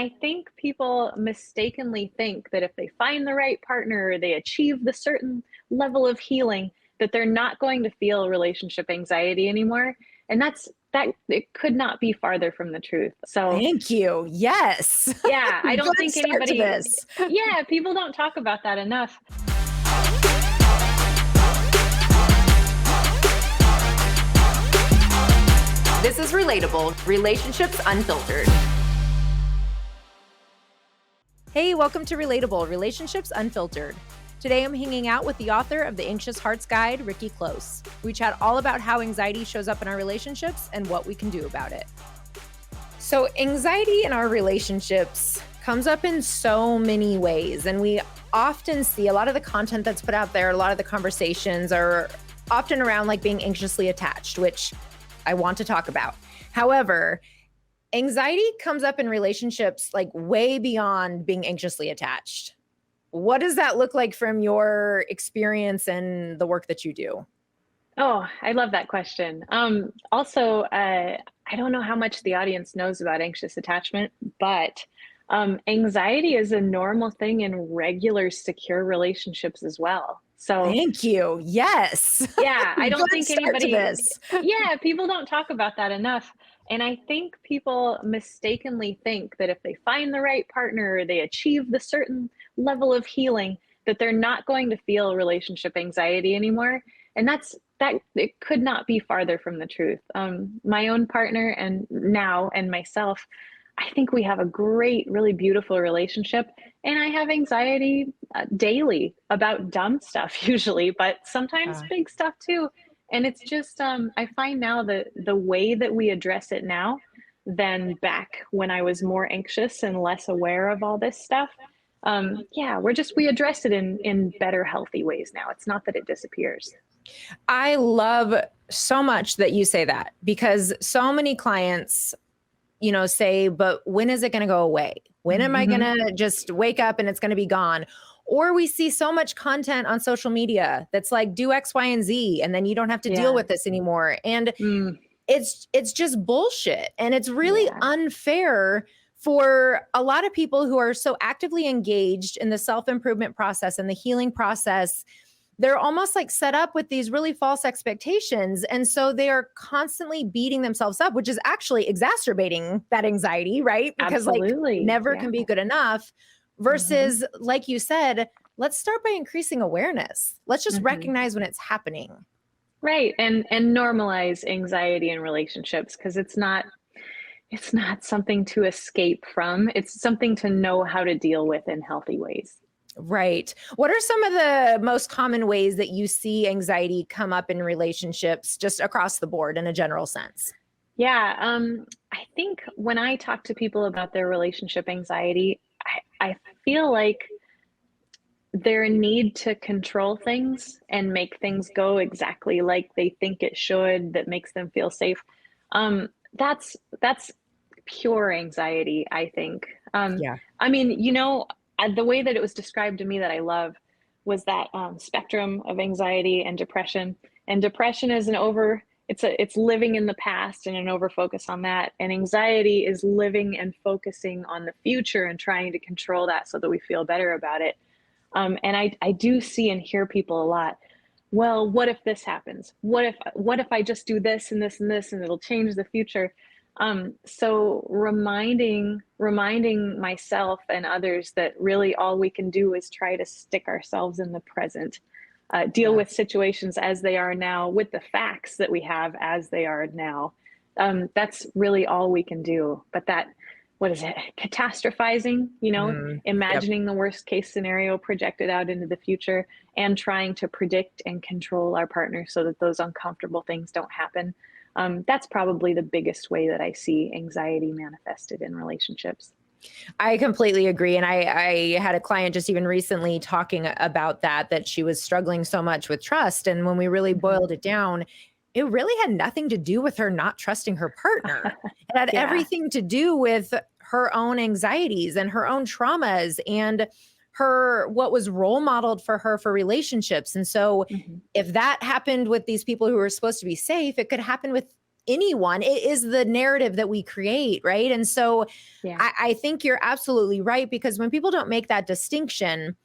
I think people mistakenly think that if they find the right partner or they achieve the certain level of healing, that they're not going to feel relationship anxiety anymore. And that it could not be farther from the truth. So, Thank you. Yes. yeah, I don't Good think start to anybody, this. yeah, people don't talk about that enough. This is Relatable, Relationships Unfiltered. Hey, welcome to Relatable, Relationships Unfiltered. Today I'm hanging out with the author of The Anxious Heart's Guide, Rikki Cloos. We chat all about how anxiety shows up in our relationships and what we can do about it. So anxiety in our relationships comes up in so many ways, and we often see a lot of the content that's put out there, a lot of the conversations are often around like being anxiously attached, which I want to talk about. However, anxiety comes up in relationships like way beyond being anxiously attached. What does that look like from your experience and the work that you do? Oh, I love that question. I don't know how much the audience knows about anxious attachment, but anxiety is a normal thing in regular, secure relationships as well. So, Thank you. Yes. yeah, I don't Good think start to anybody, this. yeah, people don't talk about that enough. And I think people mistakenly think that if they find the right partner or they achieve the certain level of healing, that they're not going to feel relationship anxiety anymore. And that it could not be farther from the truth. My own partner and myself, I think we have a great, really beautiful relationship. And I have anxiety daily about dumb stuff usually, but sometimes Uh, big stuff too. And it's just, I find now that the way that we address it now than back when I was more anxious and less aware of all this stuff. Yeah, we address it in better, healthy ways now. It's not that it disappears. I love so much that you say that because so many clients, say, but when is it going to go away? When am I going Hmm. to just wake up and it's going to be gone? Or we see so much content on social media that's like do X, Y, and Z, and then you don't have to deal Yeah. with this anymore. And Mm, it's just bullshit. And it's really yeah. unfair for a lot of people who are so actively engaged in the self-improvement process and the healing process. They're almost like set up with these really false expectations. And so they are constantly beating themselves up, which is actually exacerbating that anxiety, right? Because like Absolutely. never Yeah. can be good enough Hmm. versus, like you said, let's start by increasing awareness. Let's just Hmm. recognize when it's happening. Right. And normalize anxiety in relationships because it's not something to escape from. It's something to know how to deal with in healthy ways. Right. What are some of the most common ways that you see anxiety come up in relationships just across the board in a general sense? Yeah. I think when I talk to people about their relationship anxiety, I feel like their need to control things and make things go exactly like they think it should, that makes them feel safe. That's pure anxiety, I think. Yeah. I mean, the way that it was described to me that I love was that spectrum of anxiety and depression. And depression is it's living in the past and an over focus on that. And anxiety is living and focusing on the future and trying to control that so that we feel better about it. And I do see and hear people a lot. Well, what if this happens? What if I just do this and this and this and it'll change the future? So reminding myself and others that really all we can do is try to stick ourselves in the present, deal Yeah. with situations as they are now, with the facts that we have as they are now. That's really all we can do. But what is it? Catastrophizing, Yep. imagining the worst case scenario projected out into the future and trying to predict and control our partner so that those uncomfortable things don't happen. That's probably the biggest way that I see anxiety manifested in relationships. I completely agree. And I had a client just even recently talking about that she was struggling so much with trust. And when we really Mhm. boiled it down, it really had nothing to do with her not trusting her partner. It had Yeah. everything to do with her own anxieties and her own traumas and her what was role modeled for her for relationships. And so Mhm. if that happened with these people who were supposed to be safe, it could happen with anyone. It is the narrative that we create, right? And so Yeah. I think you're absolutely right, because when people don't make that distinction,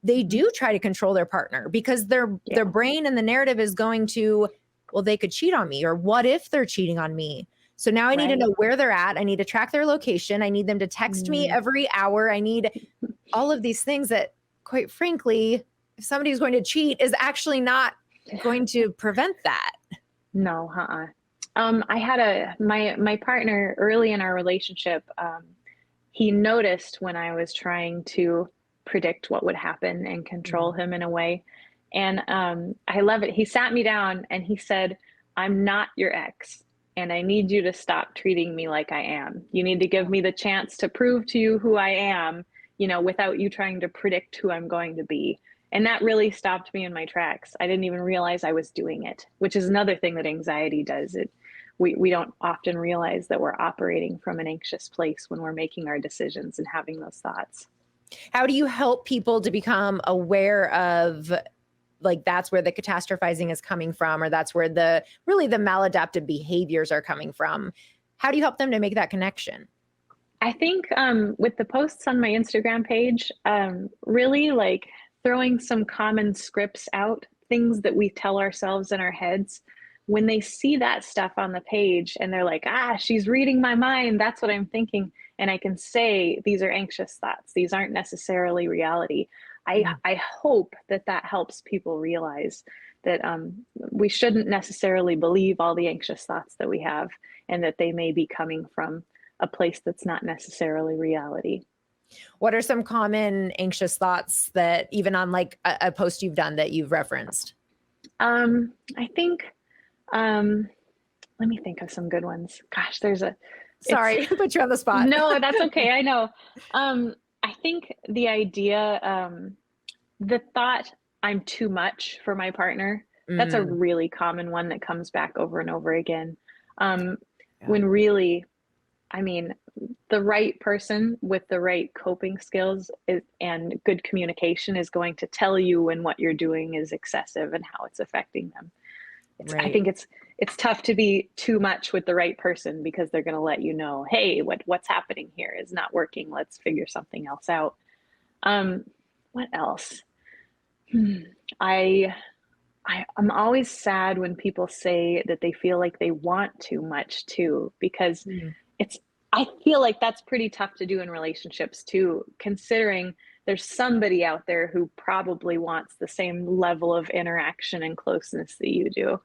they do try to control their partner, because their brain and the narrative is going to, well, they could cheat on me, or what if they're cheating on me? So now I need to know where they're at. I need to track their location. I need them to text me every hour. I need all of these things that, quite frankly, if somebody's going to cheat, is actually not going to prevent that. No, I had my partner early in our relationship. He noticed when I was trying to predict what would happen and control him in a way. And I love it. He sat me down and he said, "I'm not your ex, and I need you to stop treating me like I am. You need to give me the chance to prove to you who I am, without you trying to predict who I'm going to be." And that really stopped me in my tracks. I didn't even realize I was doing it, which is another thing that anxiety does. We don't often realize that we're operating from an anxious place when we're making our decisions and having those thoughts. How do you help people to become aware of, like, that's where the catastrophizing is coming from, or that's where the maladaptive behaviors are coming from? How do you help them to make that connection? I think with the posts on my Instagram page, really like throwing some common scripts out, things that we tell ourselves in our heads. When they see that stuff on the page and they're like, she's reading my mind, that's what I'm thinking. And I can say, these are anxious thoughts. These aren't necessarily reality. I hope that helps people realize that we shouldn't necessarily believe all the anxious thoughts that we have, and that they may be coming from a place that's not necessarily reality. What are some common anxious thoughts that, even on like a post you've done, that you've referenced? I think, let me think of some good ones. Gosh, Sorry, put you on the spot. No, that's okay. I know. I think the idea, the thought, I'm too much for my partner, that's a really common one that comes back over and over again. When really, I mean, the right person with the right coping skills and good communication is going to tell you when what you're doing is excessive and how it's affecting them. I think it's tough to be too much with the right person, because they're going to let you know, hey, what's happening here is not working. Let's figure something else out. What else? I'm always sad when people say that they feel like they want too much too, because I feel like that's pretty tough to do in relationships too, considering there's somebody out there who probably wants the same level of interaction and closeness that you do.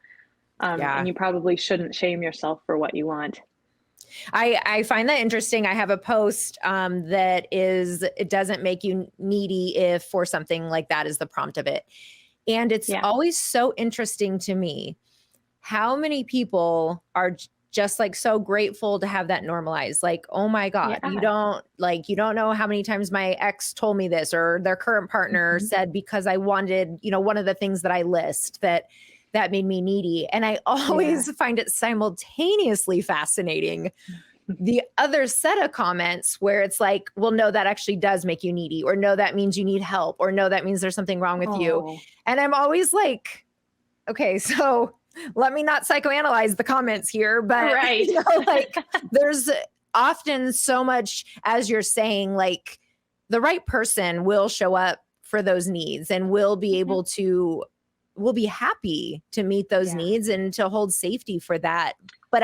And you probably shouldn't shame yourself for what you want. I find that interesting. I have a post that is, it doesn't make you needy if, for something like that is the prompt of it. And it's always so interesting to me how many people are just like so grateful to have that normalized. Like, oh my God, you don't know how many times my ex told me this, or their current partner said, because I wanted, one of the things that I list that made me needy. And I always find it simultaneously fascinating, the other set of comments where it's like, well, no, that actually does make you needy, or no, that means you need help, or no, that means there's something wrong with you. And I'm always like, okay, so let me not psychoanalyze the comments here, but like there's often so much, as you're saying, like the right person will show up for those needs and will be able to, will be happy to meet those needs and to hold safety for that. But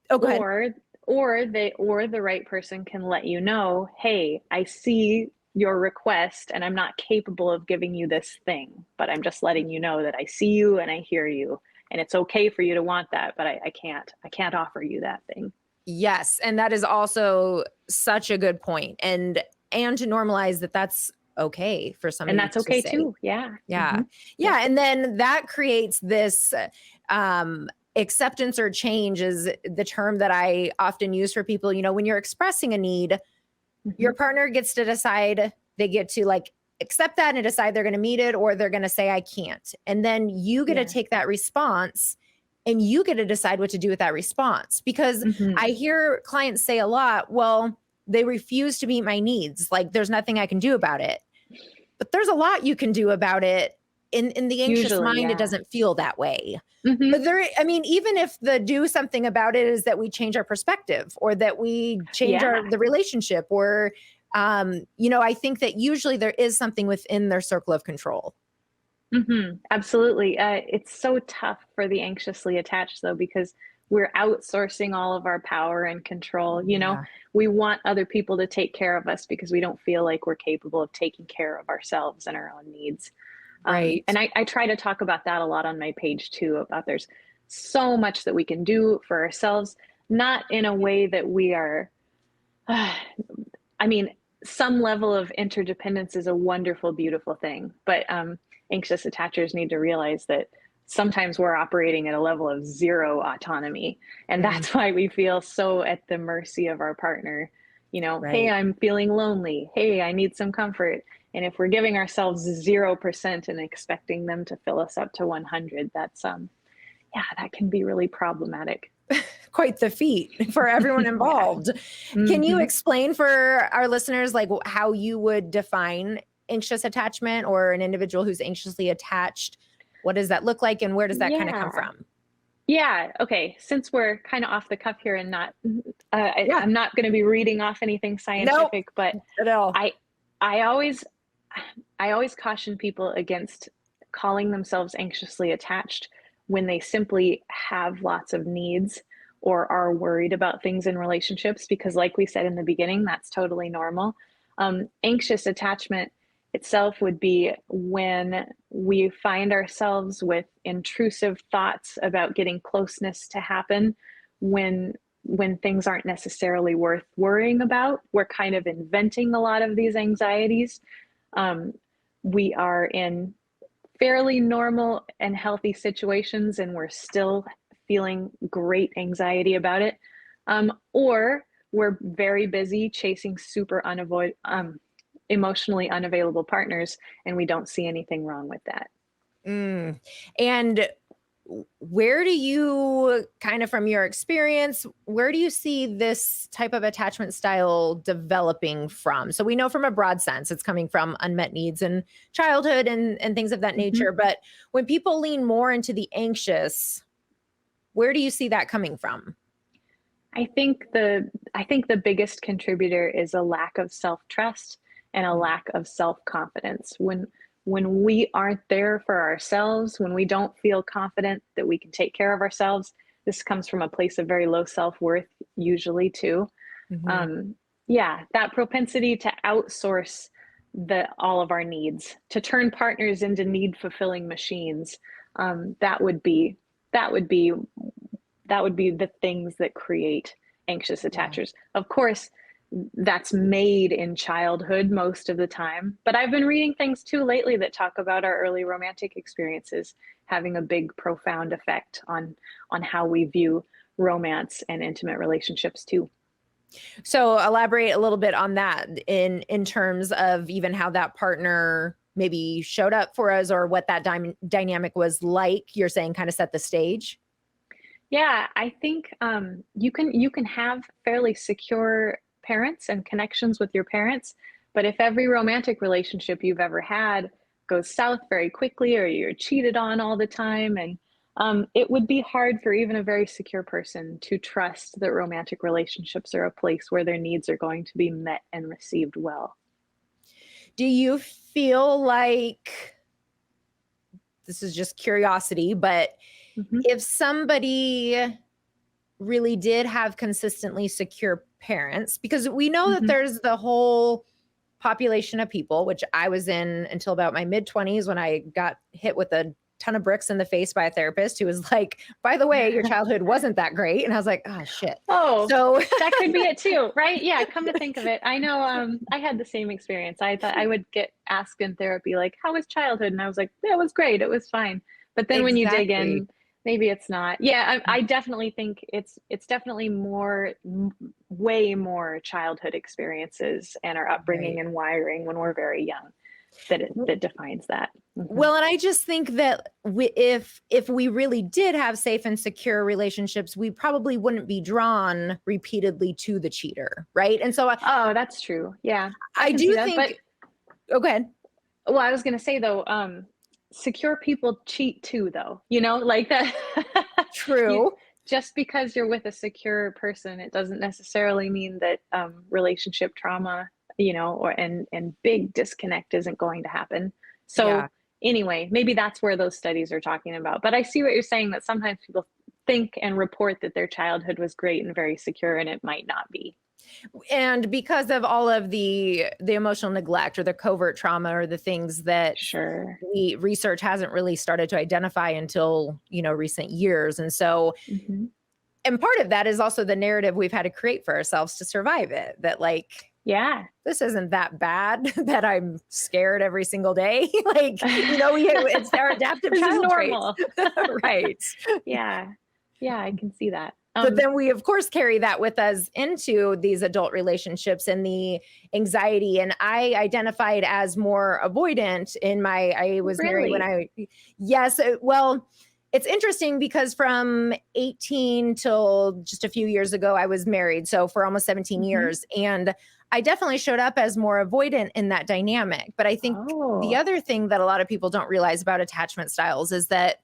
go ahead. Or the right person can let you know, hey, I see your request and I'm not capable of giving you this thing, but I'm just letting you know that I see you and I hear you. And it's okay for you to want that, but I can't offer you that thing. Yes. And that is also such a good point. And to normalize that that's okay for somebody. And that's okay say. too. Yeah. Yeah. Yeah. And then that creates this acceptance, or change is the term that I often use for people. When you're expressing a need, your partner gets to decide, they get to like accept that and decide they're going to meet it, or they're going to say, I can't. And then you get to take that response and you get to decide what to do with that response. Because I hear clients say a lot, well, they refuse to meet my needs. Like there's nothing I can do about it. But there's a lot you can do about it In the anxious Usually, mind, it yeah. doesn't feel that way. Mhm. But I mean, even if the do something about it is that we change our perspective or that we change Yeah. the relationship or, I think that usually there is something within their circle of control. Absolutely. It's so tough for the anxiously attached, though, because we're outsourcing all of our power and control. Yeah. We want other people to take care of us because we don't feel like we're capable of taking care of ourselves and our own needs. Right. And I try to talk about that a lot on my page too, about there's so much that we can do for ourselves, not in a way that we are, I mean, some level of interdependence is a wonderful, beautiful thing, but anxious attachers need to realize that sometimes we're operating at a level of zero autonomy. And Mm, that's why we feel so at the mercy of our partner. Hey, right. I'm feeling lonely. Hey, I need some comfort. And if we're giving ourselves 0% and expecting them to fill us up to 100, that's, yeah, that can be really problematic. Quite the feat for everyone Yeah. involved. Can you hmm explain for our listeners, like how you would define anxious attachment or an individual who's anxiously attached? What does that look like and where does that kind of come Yeah. from? Yeah. Okay. Since we're kind of off the cuff here and not, Yeah. I'm not going to be reading off anything Nope. scientific, but At all. I, I always, I always caution people against calling themselves anxiously attached when they simply have lots of needs or are worried about things in relationships, because, like we said in the beginning, that's totally normal. Anxious attachment itself would be when we find ourselves with intrusive thoughts about getting closeness to happen when things aren't necessarily worth worrying about. We're kind of inventing a lot of these anxieties. um, we are in fairly normal and healthy situations and we're still feeling great anxiety about it. Or we're very busy chasing emotionally unavailable partners and we don't see anything wrong with that. Mm. And where do you kind of from your experience, where do you see this type of attachment style developing from? So we know from a broad sense, it's coming from unmet needs in childhood and things of that Mhm. nature. But when people lean more into the anxious, where do you see that coming from? I think the biggest contributor is a lack of self-trust and a Mm, lack of self-confidence. When we aren't there for ourselves, when we don't feel confident that we can take care of ourselves, this comes from a place of very low self-worth usually too. mhm. um, yeah, that propensity to outsource all of our needs, to turn partners into need fulfilling machines. That would be that would be that would be the things that create anxious Yeah. attachers. Of course, that's made in childhood most of the time, but I've been reading things too lately that talk about our early romantic experiences having a big profound effect on how we view romance and intimate relationships too. So elaborate a little bit on that in terms of even how that partner maybe showed up for us or what that dynamic was like. You're saying kind of set the stage. Yeah, I think you can have fairly secure parents and connections with your parents, but if every romantic relationship you've ever had goes south very quickly, or you're cheated on all the time, and it would be hard for even a very secure person to trust that romantic relationships are a place where their needs are going to be met and received well. Do you feel like this is just curiosity, but hmm if somebody really did have consistently secure parents, because we know that hmm there's the whole population of people, which I was in until about my mid 20s when I got hit with a ton of bricks in the face by a therapist who was like, by the way, your childhood wasn't that great. And I was like, oh, shit. Oh, So, that could be it too, right? Yeah, come to think of it. I know I had the same experience. I thought I would get asked in therapy like, "How was childhood?" And I was like, "Yeah, it was great. It was fine." But then when you dig exactly. in, maybe it's not. Yeah, I definitely think it's definitely way more childhood experiences and our upbringing Right. and wiring when we're very young that defines that. Well, and I just think that if we really did have safe and secure relationships, we probably wouldn't be drawn repeatedly to the cheater, right? And so Oh, that's true. Yeah, I I can see do that. But think. Oh, go ahead. well, I was going to say though, secure people cheat too, though, you know, like that. you, True. just because you're with a secure person, it doesn't necessarily mean that relationship trauma, you know, and big disconnect isn't going to happen. Yeah. So anyway, maybe that's where those studies are talking about. But I see what you're saying, that sometimes people think and report that their childhood was great and very secure, and it might not be. And because of all of the emotional neglect or the covert trauma or the things that Sure. we research hasn't really started to identify until, recent years. And so, Hmm. and part of that is also the narrative we've had to create for ourselves to survive it, that like, Yeah. this isn't that bad that I'm scared every single day. Like, it's our adaptive This is child traits. normal. Right. Yeah. Yeah, I can see that. But then we, of course, carry that with us into these adult relationships and the anxiety. And I identified as more avoidant I was married when yes. Well, it's interesting because from 18 till just a few years ago, I was married. So for almost 17 Mhm. years. And I definitely showed up as more avoidant in that dynamic. But I think the Oh, other thing that a lot of people don't realize about attachment styles is that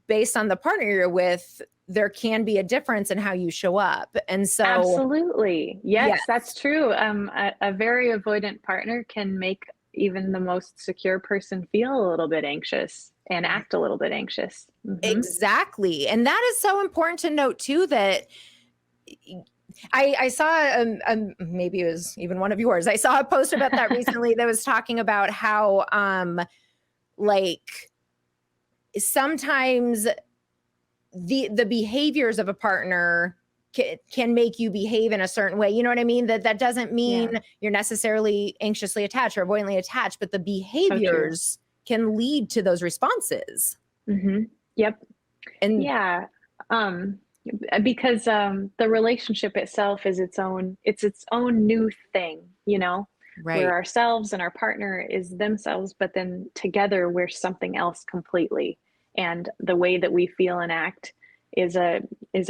based on the partner you're with, there can be a difference in how you show up. And so, absolutely. Yes, yes, that's true. A very avoidant partner can make even the most secure person feel a little bit anxious and act a little bit anxious. Hmm. exactly. And that is so important to note too, that I saw, maybe it was even one of yours. I saw a post about that recently that was talking about how, like sometimes the behaviors of a partner can make you behave in a certain way. You know what I mean? That doesn't mean Yeah, you're necessarily anxiously attached or avoidantly attached, but the so true. behaviors can lead to those responses. Hmm. Yep. And Yeah. Um, because the relationship itself is its own new thing, you know. We're right. ourselves and our partner is themselves, but then together we're something else completely. And the way that we feel and act is a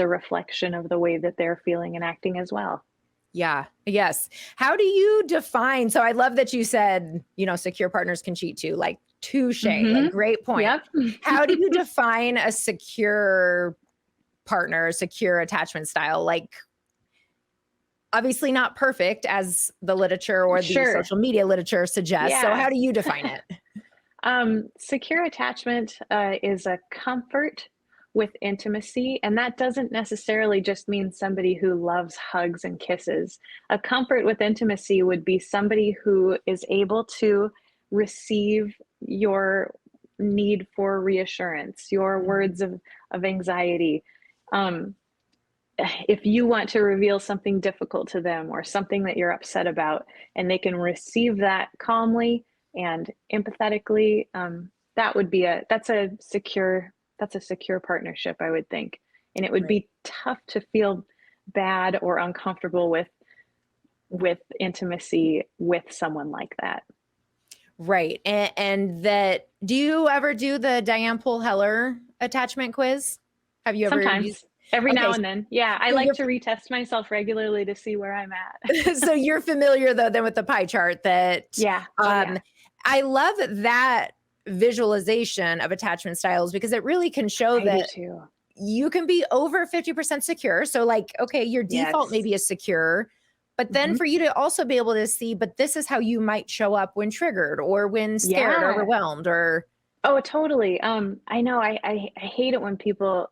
reflection of the way that they're feeling and acting as well. Yeah. Yes. How do you define? So I love that you said, secure partners can cheat too. Like touche, like Hmm. great point. Yep. How do you define a secure partner, secure attachment style? Like obviously not perfect as the literature or the Sure. social media literature suggests. So Yeah. how do you define it? Secure attachment is a comfort with intimacy, and that doesn't necessarily just mean somebody who loves hugs and kisses. A comfort with intimacy would be somebody who is able to receive your need for reassurance, your Mhm. words of anxiety. Um, if you want to reveal something difficult to them or something that you're upset about, and they can receive that calmly and empathetically, that would be that's a secure partnership, I would think. And it would Right. be tough to feel bad or uncomfortable with intimacy with someone like that. Right. And that, do you ever do the Diane Poole Heller attachment quiz? Have you ever used? Sometimes, every Okay. now and then. Yeah, I So like you're, to retest myself regularly to see where I'm at. so you're familiar though, then with the pie chart that, Yeah. Oh, yeah. I love that visualization of attachment styles because it really can show I do that too. you can be over 50% secure. So like, okay, your default Yes. maybe is secure, but then Mhm. for you to also be able to see, but this is how you might show up when triggered or when scared or Yeah. overwhelmed or Oh, totally. I know I hate it when people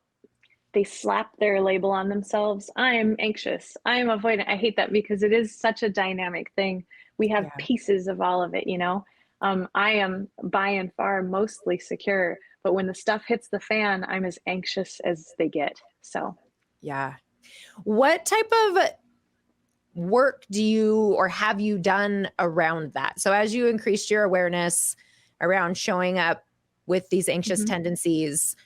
they slap their label on themselves. I am anxious. I am avoidant. I hate that because it is such a dynamic thing. We have yeah, pieces of all of it, you know. I am by and far mostly secure, but when the stuff hits the fan, I'm as anxious as they get. So, yeah. What type of work do you or have you done around that? So as you increased your awareness around showing up with these anxious mhm. tendencies,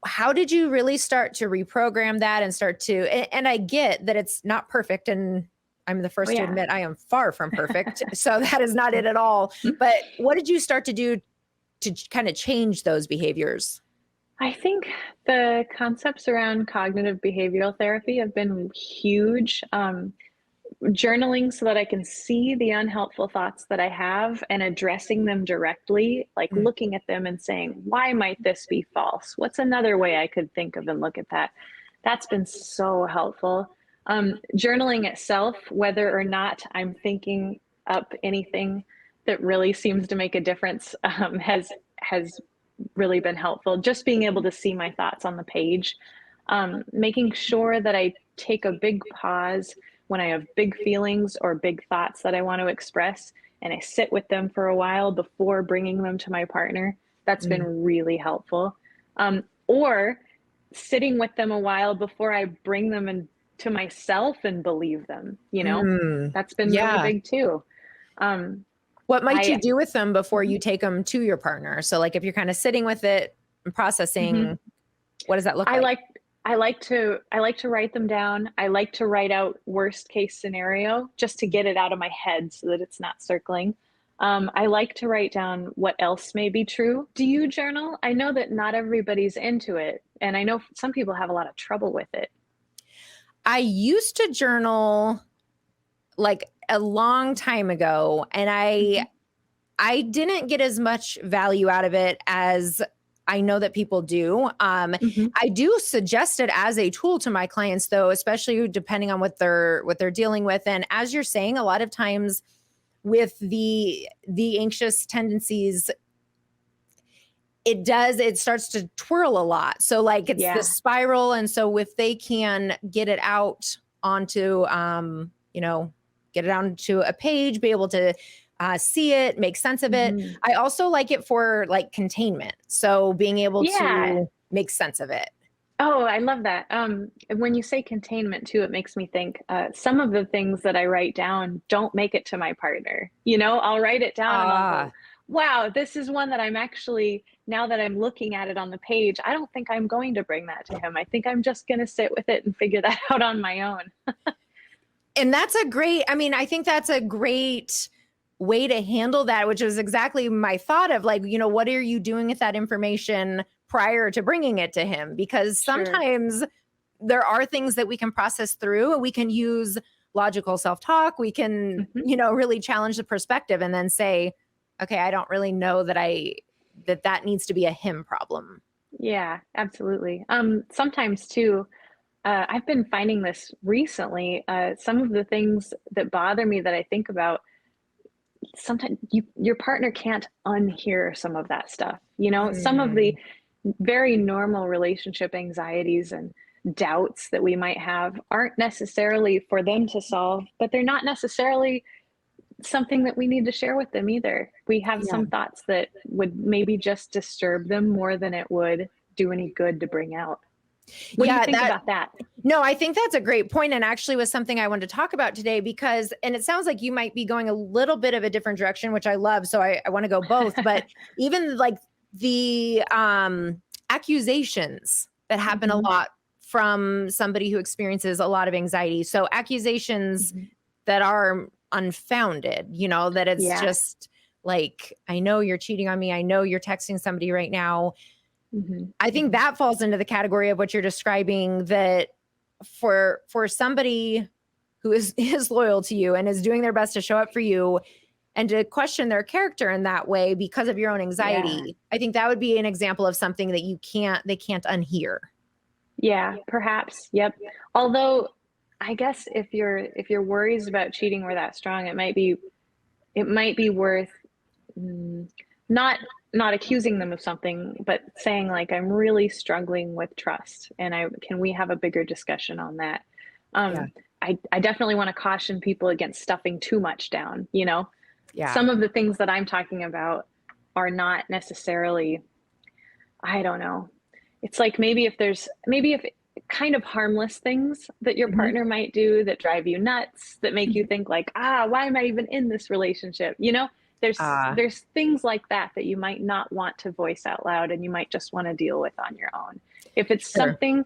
how did you really start to reprogram that and start to and I get that it's not perfect and I'm the Oh first to yeah. admit I am far from perfect. So that is not it at all. But what did you start to do to kind of change those behaviors? I think the concepts around cognitive behavioral therapy have been huge. journaling so that I can see the unhelpful thoughts that I have and addressing them directly, like Mm. looking at them and saying, why might this be false? What's another way I could think of and look at that? That's been so helpful. Journaling itself, whether or not I'm thinking up anything that really seems to make a difference, has really been helpful. Just being able to see my thoughts on the page, making sure that I take a big pause when I have big feelings or big thoughts that I want to express, and I sit with them for a while before bringing them to my partner. That's Mm. been really helpful. Or sitting with them a while before I bring them into myself and believe them, Mm. that's been really Yeah. big too. Um, What might you I, do with them before you take them to your partner? So like if you're kind of sitting with it and mhm. processing, what does that look I like? like I like to write them down. I like to write out worst case scenario just to get it out of my head so that it's not circling. I like to write down what else may be true. Do you journal? I know that not everybody's into it, and I know some people have a lot of trouble with it. I used to journal like a long time ago, and Mhm. I didn't get as much value out of it as I know that people do. Mhm. I do suggest it as a tool to my clients, though, especially depending on what they're dealing with. And as you're saying, a lot of times with the anxious tendencies, it starts to twirl a lot. So like it's this Yeah. spiral, and so if they can get it out onto get it onto a page, be able to see it, make sense of it. Mhm. I also like it for like containment. So being able Yeah. to make sense of it. Oh, I love that. When you say containment too, it makes me think some of the things that I write down don't make it to my partner. I'll write it down and I'll Ah, go, wow, this is one that I'm actually, now that I'm looking at it on the page, I don't think I'm going to bring that to him. I think I'm just going to sit with it and figure that out on my own. and I think that's a great way to handle that, which is exactly my thought of like, what are you doing with that information prior to bringing it to him? Because Sure. sometimes there are things that we can process through, and we can use logical self-talk. We can, Mhm. really challenge the perspective and then say, okay, I don't really know that needs to be a him problem. Yeah, absolutely. Sometimes too, I've been finding this recently. Some of the things that bother me that I think about, sometimes your partner can't unhear some of that stuff. Some of the Mm, very normal relationship anxieties and doubts that we might have aren't necessarily for them to solve, but they're not necessarily something that we need to share with them either. We have yeah. some thoughts that would maybe just disturb them more than it would do any good to bring out. What do you Yeah, think about that? no, I think that's a great point, and actually was something I wanted to talk about today because, and it sounds like you might be going a little bit of a different direction, which I love. So I want to go both, but even like the accusations that happen a Hmm. lot from somebody who experiences a lot of anxiety. So accusations Hmm. that are unfounded, that it's Yeah. just like, I know you're cheating on me. I know you're texting somebody right now. Hmm. I think Hmm. that falls into the category of what you're describing, that for somebody who is loyal to you and is doing their best to show up for you and to question their character in that way because of your own Yeah. anxiety, I think that would be an example of something that they can't unhear. Yeah, perhaps. Yep. Although I guess if your worries about cheating were that strong, it might be worth, mm, not not accusing them of something, but saying like, I'm really struggling with trust, and I can we have a bigger discussion on that. Yeah. I definitely want to caution people against stuffing too much down. Yeah. Some of the things that I'm talking about are not necessarily, I don't know. It's like maybe if kind of harmless things that your Mhm. partner might do that drive you nuts, that make you think like, why am I even in this relationship? Uh, There's things like that that you might not want to voice out loud, and you might just want to deal with on your own. If it's sure. something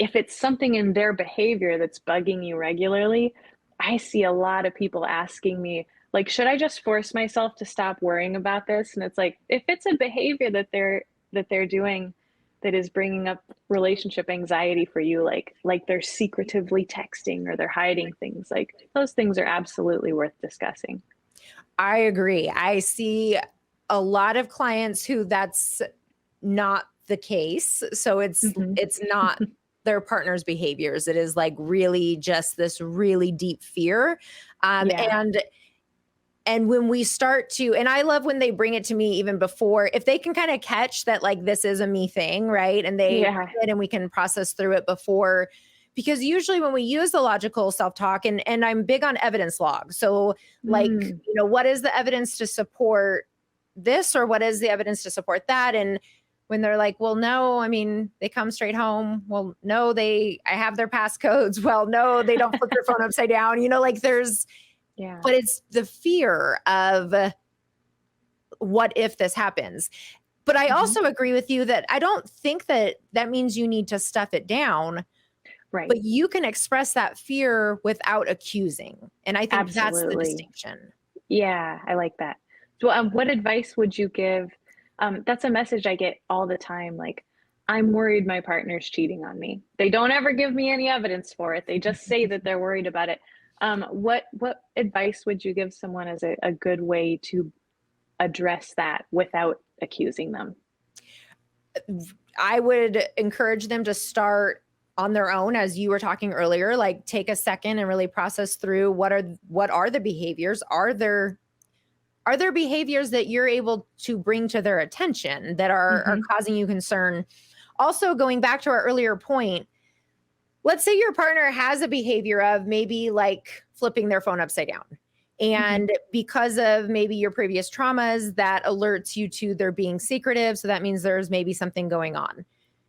if it's something in their behavior that's bugging you regularly, I see a lot of people asking me, like, should I just force myself to stop worrying about this? And it's like, if it's a behavior that they're doing that is bringing up relationship anxiety for you, like they're secretively texting or they're hiding things, like those things are absolutely worth discussing. I agree. I see a lot of clients who that's not the case. So Hmm. it's not their partner's behaviors. It is like really just this really deep fear. Um, Yeah. and and when we start to, and I love when they bring it to me even before, if they can kind of catch that, like, this is a me thing, right? And they Yeah. and we can process through it before, because usually when we use the logical self-talk, and I'm big on evidence logs. So, like, Mm. what is the evidence to support this, or what is the evidence to support that? And when they're like, well, no, I mean, they come straight home. Well, no, I have their passcodes. Well, no, they don't flip their phone upside down. Like Yeah. but it's the fear of what if this happens. But I Hmm. also agree with you that I don't think that that means you need to stuff it down, Right. but you can express that fear without accusing. And I think that's the Absolutely. distinction. Yeah, I like that. So, what advice would you give? That's a message I get all the time. Like, I'm worried my partner's cheating on me. They don't ever give me any evidence for it. They just say that they're worried about it. What advice would you give someone as a good way to address that without accusing them? I would encourage them to start on their own, as you were talking earlier, like take a second and really process through what are the behaviors. Are there behaviors that you're able to bring to their attention that are Hmm. causing you concern? Also, going back to our earlier point, let's say your partner has a behavior of maybe like flipping their phone upside down. Hmm. And because of maybe your previous traumas, that alerts you to their being secretive. So that means there's maybe something going on.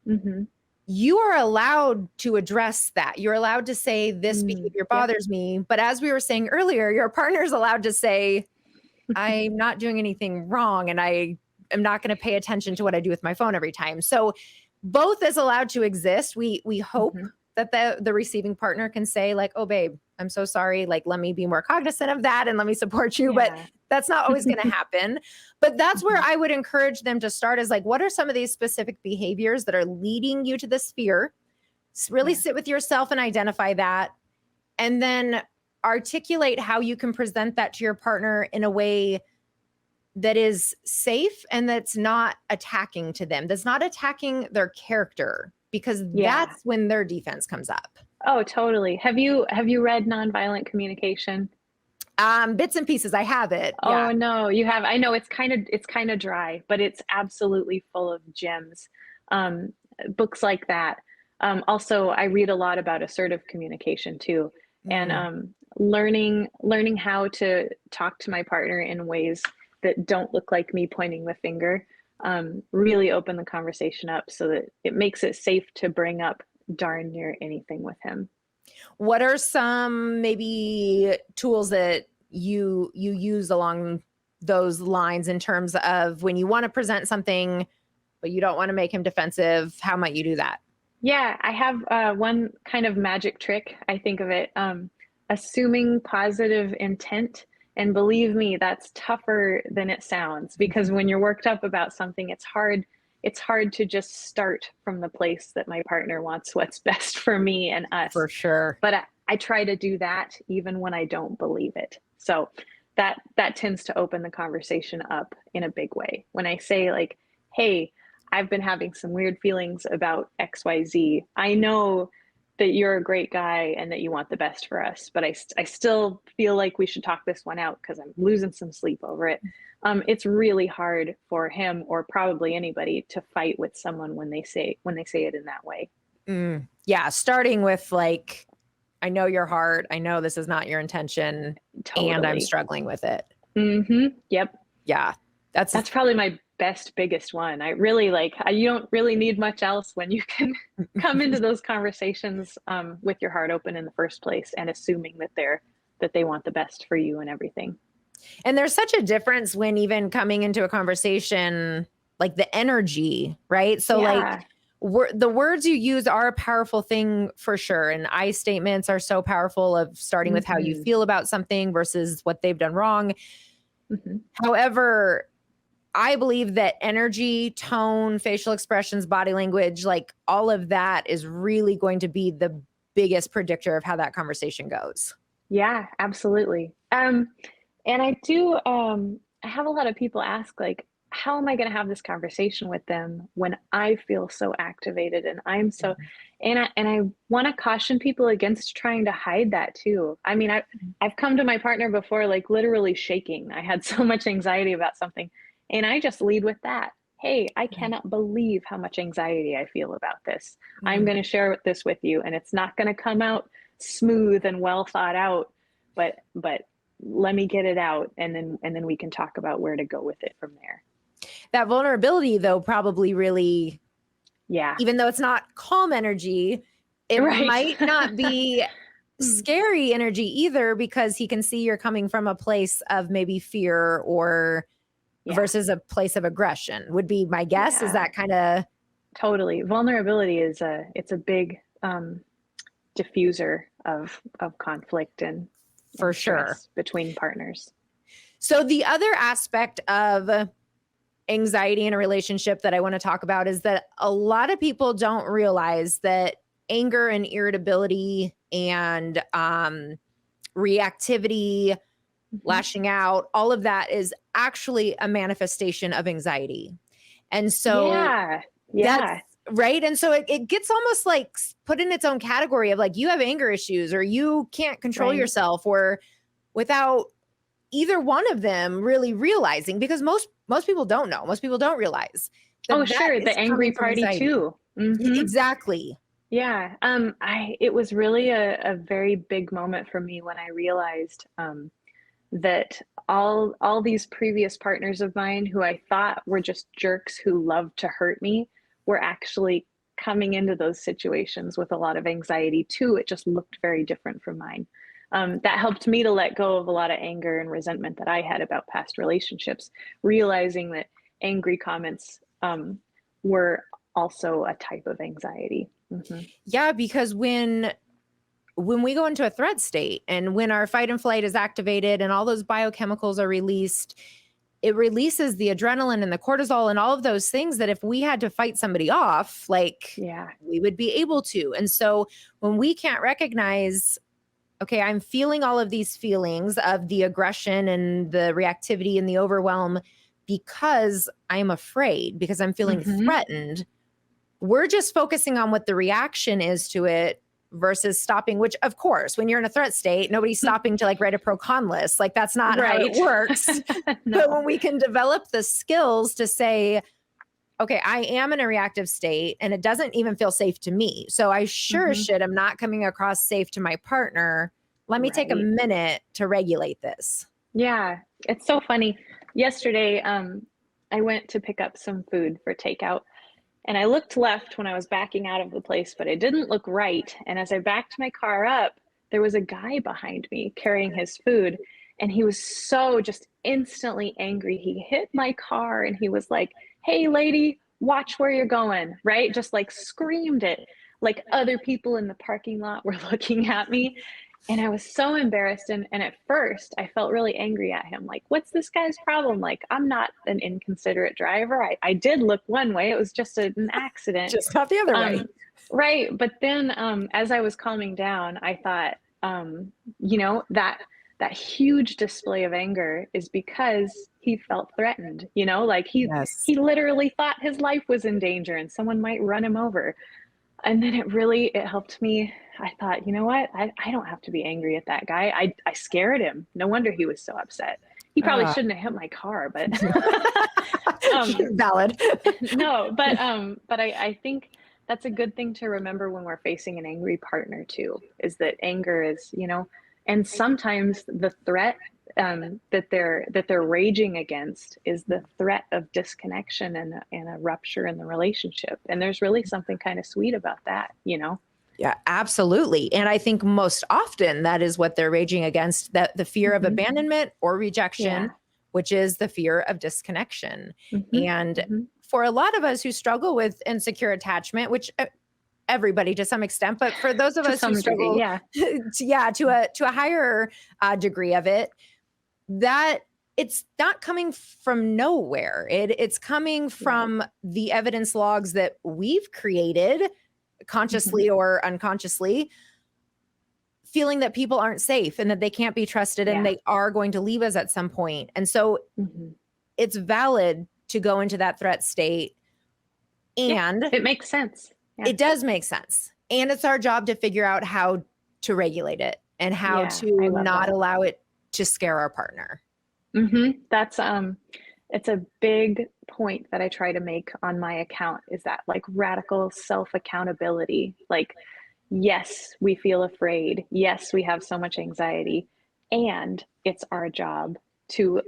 Hmm. You are allowed to address that. You're allowed to say, this Mm, behavior yep. bothers me. But as we were saying earlier, your partner is allowed to say, I'm not doing anything wrong, and I am not going to pay attention to what I do with my phone every time. So both is allowed to exist. We hope Hmm. that the receiving partner can say, like, oh babe, I'm so sorry. Like, let me be more cognizant of that and let me support you. But Yeah. that's not always going to happen. But that's where Hmm. I would encourage them to start, is like, what are some of these specific behaviors that are leading you to this fear? Really Yeah. sit with yourself and identify that, and then articulate how you can present that to your partner in a way that is safe and that's not attacking to them, that's not attacking their character, because Yeah. that's when their defense comes up. Oh, totally. Have you read Nonviolent Communication? Bits and pieces, I have it. Yeah. Oh no, you have. I know it's kind of dry, but it's absolutely full of gems. Um, Books like that. Also, I read a lot about assertive communication too, and Mm. learning how to talk to my partner in ways that don't look like me pointing the finger. Really open the conversation up so that it makes it safe to bring up darn near anything with him. What are some maybe tools that you use along those lines, in terms of when you want to present something but you don't want to make him defensive? How might you do that? Yeah, I have one kind of magic trick. I think of it, assuming positive intent. And believe me, that's tougher than it sounds, because when you're worked up about something, it's hard. It's hard to just start from the place that my partner wants what's best for me and us. For sure. But I try to do that even when I don't believe it. So that tends to open the conversation up in a big way. When I say, like, "Hey, I've been having some weird feelings about XYZ. I know that you're a great guy and that you want the best for us, but I still feel like we should talk this one out because I'm losing some sleep over it." It's really hard for him, or probably anybody, to fight with someone when they say it in that way. Yeah, starting with like, I know your heart. I know this is not your intention, and I'm Totally. struggling with it. Yep. Yeah, that's That's probably my biggest one. I really like, you don't really need much else when you can come into those conversations with your heart open in the first place, and assuming that they want the best for you and everything. and there's such a difference when even coming into a conversation, like the energy, right? So like, Yeah. the words you use are a powerful thing for sure. And I statements are so powerful, of starting with how you Hmm. feel about something versus what they've done wrong. Hmm. However, I believe that energy, tone, facial expressions, body language, like all of that is really going to be the biggest predictor of how that conversation goes. Yeah, absolutely. And I do, I have a lot of people ask, like, how am I going to have this conversation with them when I feel so activated and I'm so, and I want to caution people against trying to hide that too. I mean, I've come to my partner before, like literally shaking. I had so much anxiety about something, and I just lead with that. Hey, I cannot believe how much anxiety I feel about this. I'm going to share this with you, and it's not going to come out smooth and well thought out, but let me get it out, and then we can talk about where to go with it from there. That vulnerability, though, probably really, Yeah. even though it's not calm energy, it Right. might not be scary energy either, because he can see you're coming from a place of maybe fear or versus a place of aggression, would be my guess. Is that kind of totally? Vulnerability is it's a big diffuser of conflict and for sure between partners. So the other aspect of anxiety in a relationship that I want to talk about is that a lot of people don't realize that anger and irritability and reactivity, lashing out, all of that is actually a manifestation of anxiety. And so that's right. And so it gets almost like put in its own category of like, you have anger issues or you can't control yourself, or without either one of them really realizing, because most people don't know. Most people don't realize. Sure. The angry party too. Exactly. Yeah. It was really a very big moment for me when I realized that all these previous partners of mine who I thought were just jerks who loved to hurt me were actually coming into those situations with a lot of anxiety too. It just looked very different from mine. That helped me to let go of a lot of anger and resentment that I had about past relationships, realizing that angry comments were also a type of anxiety. Yeah, because when we go into a threat state and when our fight and flight is activated and all those biochemicals are released, it releases the adrenaline and the cortisol and all of those things that if we had to fight somebody off, like we would be able to. And so when we can't recognize, okay, I'm feeling all of these feelings of the aggression and the reactivity and the overwhelm because I'm afraid, because I'm feeling threatened, we're just focusing on what the reaction is to it versus stopping, which of course, when you're in a threat state, nobody's stopping to like write a pro con list. Like that's not how it works. But when we can develop the skills to say, okay, I am in a reactive state and it doesn't even feel safe to me. So I sure as shit, I'm not coming across safe to my partner. Let me take a minute to regulate this. Yeah, it's so funny. Yesterday, I went to pick up some food for takeout. And I looked left when I was backing out of the place, but I didn't look right. And as I backed my car up, there was a guy behind me carrying his food. And he was so just instantly angry. He hit my car and he was like, "Hey, lady, watch where you're going," right? Just like screamed it. Like other people in the parking lot were looking at me. And I was so embarrassed. And at first, I felt really angry at him. Like, what's this guy's problem? Like, I'm not an inconsiderate driver. I did look one way. It was just an accident. Just not the other way. Right. But then as I was calming down, I thought, that huge display of anger is because he felt threatened, like he literally thought his life was in danger and someone might run him over. And then it helped me. I thought, you know what? I don't have to be angry at that guy. I scared him. No wonder he was so upset. He probably shouldn't have hit my car, but valid. No, but I think that's a good thing to remember when we're facing an angry partner too, is that anger is, and sometimes the threat that they're raging against is the threat of disconnection and a rupture in the relationship. And there's really something kind of sweet about that, Yeah, absolutely. And I think most often that is what they're raging against, that the fear of abandonment or rejection, which is the fear of disconnection. And for a lot of us who struggle with insecure attachment, which everybody to some extent, but for those of us who struggle to a higher degree of it, that it's not coming from nowhere. It's coming from the evidence logs that we've created consciously or unconsciously, feeling that people aren't safe and that they can't be trusted and they are going to leave us at some point. And so it's valid to go into that threat state. And it makes sense. It does make sense. And it's our job to figure out how to regulate it and how to not allow it to scare our partner. That's it's a big point that I try to make on my account, is that like radical self-accountability. Like, yes, we feel afraid. Yes, we have so much anxiety, and it's our job to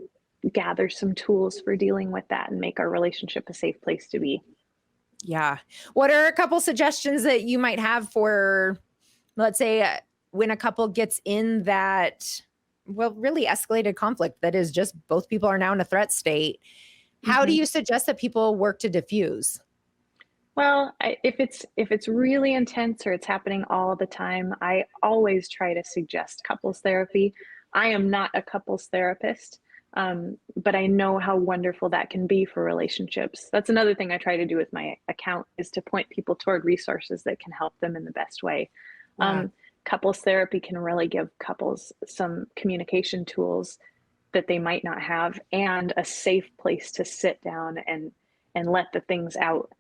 gather some tools for dealing with that and make our relationship a safe place to be. Yeah. What are a couple suggestions that you might have for, let's say, when a couple gets in that, well, really escalated conflict that is just both people are now in a threat state? How do you suggest that people work to diffuse? Well, if it's really intense or it's happening all the time, I always try to suggest couples therapy. I am not a couples therapist, but I know how wonderful that can be for relationships. That's another thing I try to do with my account, is to point people toward resources that can help them in the best way. Couples therapy can really give couples some communication tools that they might not have, and a safe place to sit down and let the things out.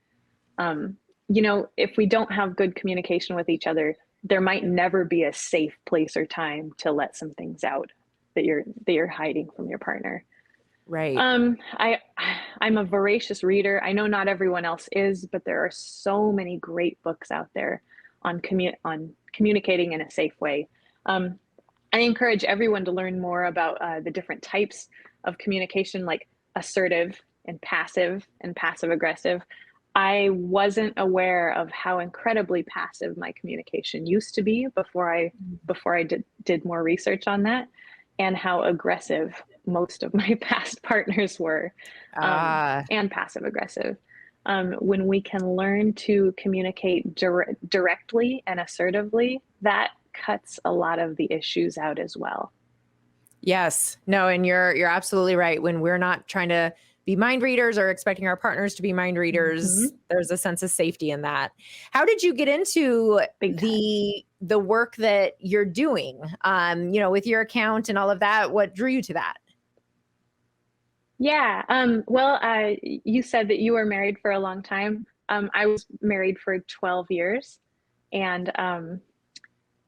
You know, if we don't have good communication with each other, there might never be a safe place or time to let some things out that you're hiding from your partner. Right. I'm a voracious reader. I know not everyone else is, but there are so many great books out there on communicating in a safe way. I encourage everyone to learn more about the different types of communication, like assertive and passive aggressive. I wasn't aware of how incredibly passive my communication used to be before I did more research on that, and how aggressive most of my past partners were, and passive aggressive. When we can learn to communicate directly and assertively, that cuts a lot of the issues out as well. Yes. No, and you're absolutely right. When we're not trying to be mind readers or expecting our partners to be mind readers, there's a sense of safety in that. How did you get into the work that you're doing, with your account and all of that? What drew you to that? Yeah. Well, you said that you were married for a long time. I was married for 12 years. And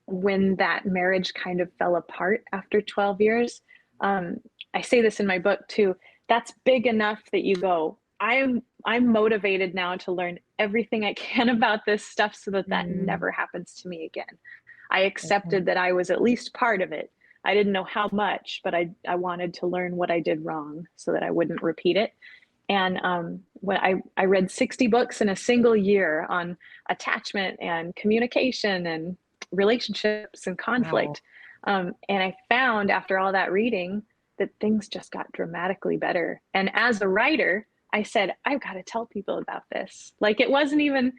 when that marriage kind of fell apart after 12 years, I say this in my book too, that's big enough that you go, I'm motivated now to learn everything I can about this stuff so that never happens to me again. I accepted that I was at least part of it. I didn't know how much, but I wanted to learn what I did wrong so that I wouldn't repeat it. And when I read 60 books in a single year on attachment and communication and relationships and conflict. And I found after all that reading that things just got dramatically better. And as a writer, I said, I've got to tell people about this. Like, it wasn't even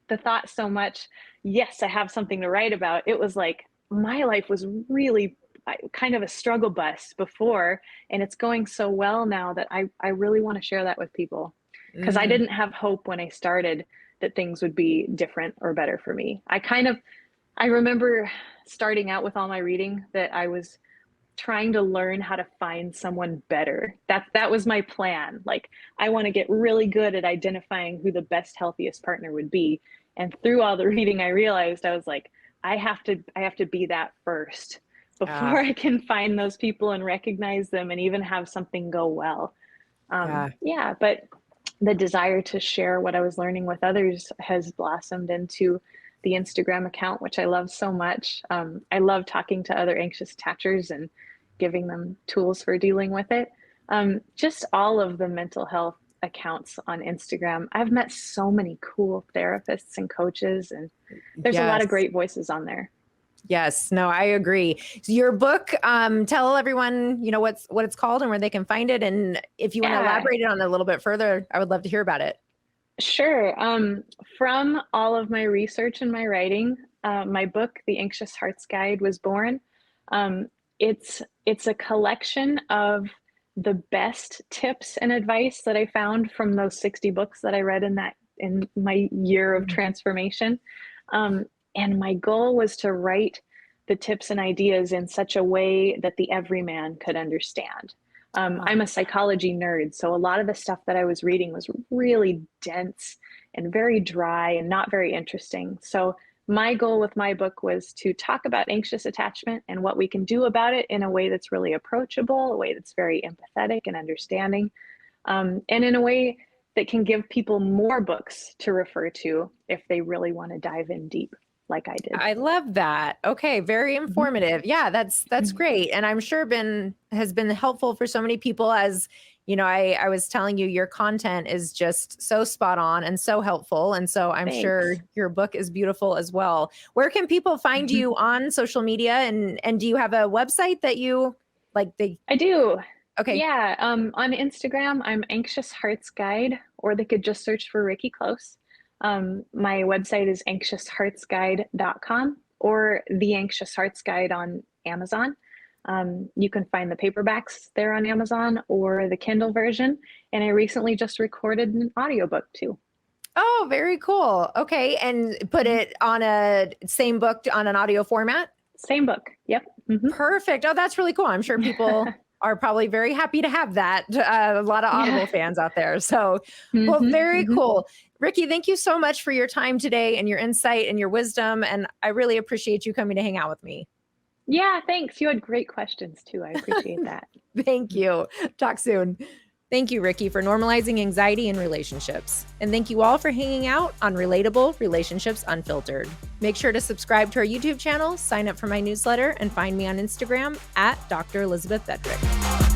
the thought so much, yes, I have something to write about. It was like, my life was really kind of a struggle bus before, and it's going so well now that I really want to share that with people, because I didn't have hope when I started that things would be different or better for me. I remember starting out with all my reading that I was trying to learn how to find someone better. That was my plan. Like, I want to get really good at identifying who the best, healthiest partner would be. And through all the reading, I realized, I was like, I have to be that first before I can find those people and recognize them and even have something go well. But the desire to share what I was learning with others has blossomed into the Instagram account, which I love so much. I love talking to other anxious attachers and giving them tools for dealing with it. Just all of the mental health accounts on Instagram. I've met so many cool therapists and coaches, and there's a lot of great voices on there. Yes, no, I agree. So your book, tell everyone, what it's called and where they can find it. And if you want to elaborate on it a little bit further, I would love to hear about it. Sure. From all of my research and my writing, my book, The Anxious Heart's Guide, was born. It's it's a collection of the best tips and advice that I found from those 60 books that I read in my year of transformation. And my goal was to write the tips and ideas in such a way that the everyman could understand. I'm a psychology nerd, so a lot of the stuff that I was reading was really dense and very dry and not very interesting. So my goal with my book was to talk about anxious attachment and what we can do about it in a way that's really approachable, a way that's very empathetic and understanding, and in a way that can give people more books to refer to if they really want to dive in deep like I did. I love that. Okay, very informative. Yeah, that's great. And I'm sure has been helpful for so many people. As you know, I was telling you, your content is just so spot on and so helpful. And so I'm sure your book is beautiful as well. Where can people find you on social media? And do you have a website that you like? I do. Okay. Yeah. On Instagram, I'm Anxious Hearts Guide, or they could just search for Rikki Cloos. My website is anxiousheartsguide.com, or The Anxious Hearts Guide on Amazon. You can find the paperbacks there on Amazon or the Kindle version. And I recently just recorded an audiobook too. Oh, very cool. Okay. And put it on same book on an audio format? Same book. Yep. Perfect. Oh, that's really cool. I'm sure people are probably very happy to have that. A lot of Audible fans out there. So, well, very cool. Rikki, thank you so much for your time today and your insight and your wisdom. And I really appreciate you coming to hang out with me. Yeah, thanks. You had great questions too. I appreciate that. Thank you. Talk soon. Thank you, Rikki, for normalizing anxiety in relationships. And thank you all for hanging out on Relatable Relationships Unfiltered. Make sure to subscribe to our YouTube channel, sign up for my newsletter, and find me on Instagram at Dr. Elizabeth Fedrick.